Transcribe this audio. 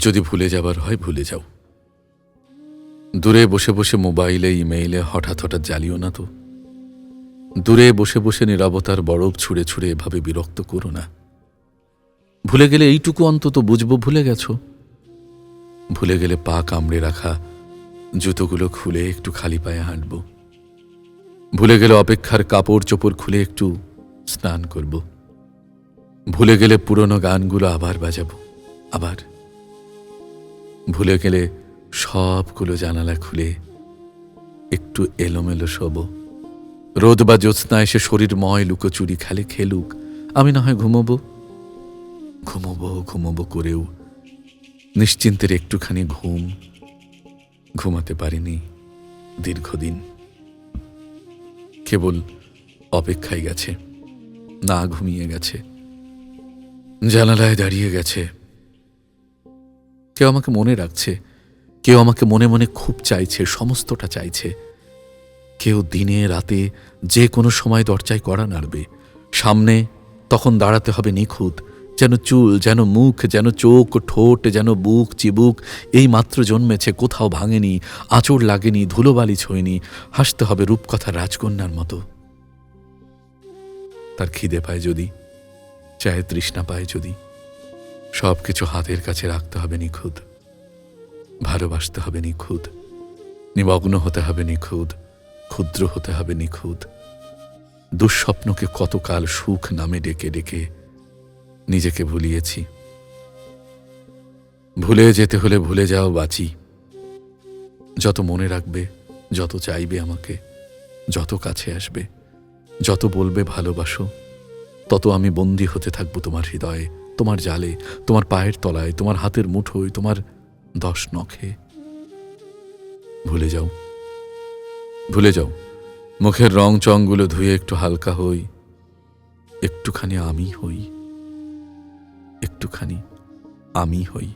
যদি ভুলে যাবার হয় ভুলে যাও। দূরে বসে বসে মোবাইলে ইমেইলে হঠাৎ হঠাৎ জ্বালিও না তো। দূরে বসে বসে নীরবতার বরফ ছুঁড়ে ছুঁড়ে এভাবে বিরক্ত করো না। ভুলে গেলে এইটুকু অন্তত বুঝবো ভুলে গেছো। ভুলে গেলে পা কামড়ে রাখা জুতোগুলো খুলে একটু খালি পায়ে হাঁটব। ভুলে গেলে অপেক্ষার কাপড় চোপড় খুলে একটু স্নান করব। ভুলে গেলে পুরনো গানগুলো আবার বাজাবো, আবার। ভুলে গেলে সবগুলো জানালা খুলে একটু এলোমেলো শোব। রোদ বা জ্যোৎস্না এসে শরীরময় লুকোচুরি খেলে খেলুক, আমি না হয় ঘুমোবো। ঘুমোবো ঘুমোবো করেও নিশ্চিন্তের একটুখানি ঘুমাতে পারিনি দীর্ঘদিন। কেবল অপেক্ষায় গেছে, না ঘুমিয়ে গেছে, জানালায় দাঁড়িয়ে গেছে। কেউ আমাকে মনে রাখছে, কেউ আমাকে মনে মনে খুব চাইছে, সমস্তটা চাইছে। কেউ দিনে রাতে যে কোনো সময় দরজায় কড়া নাড়বে। সামনে তখন দাঁড়াতে হবে নিখুঁত, যেন চুল, যেন মুখ, যেন চোখ, ঠোঁট, যেন বুক চিবুক এই মাত্র জন্মেছে, কোথাও ভাঙেনি, আঁচড় লাগেনি, ধুলোবালি ছোঁয়নি। হাসতে হবে রূপকথার রাজকন্যার মতো। তার খিদে পায় যদি, চায়ে তৃষ্ণা পায় যদি, সব কিছু হাতের কাছে রাখতে হবে নিখুঁত। ভালোবাসতে হবে নিখুঁত, নিমগ্ন হতে হবে নিখুঁত, ক্ষুদ্র হতে হবে নিখুঁত। দুঃস্বপ্নকে কতকাল সুখ নামে ডেকে ডেকে নিজেকে ভুলিয়েছি। ভুলে যেতে হলে ভুলে যাও বাঁচি। যত মনে রাখবে, যত চাইবে আমাকে, যত কাছে আসবে, যত বলবে ভালোবাসো, তত আমি বন্দী হতে থাকবো তোমার হৃদয়ে, তোমার জালে, তোমার পায়ের তলায়, তোমার হাতের মুঠোয়, তোমার 10 নখে। ভুলে যাও, ভুলে যাও। মুখের রং চংগুলো ধুয়ে একটু হালকা হই, একটুখানি আমি হই, একটুখানি আমি হই।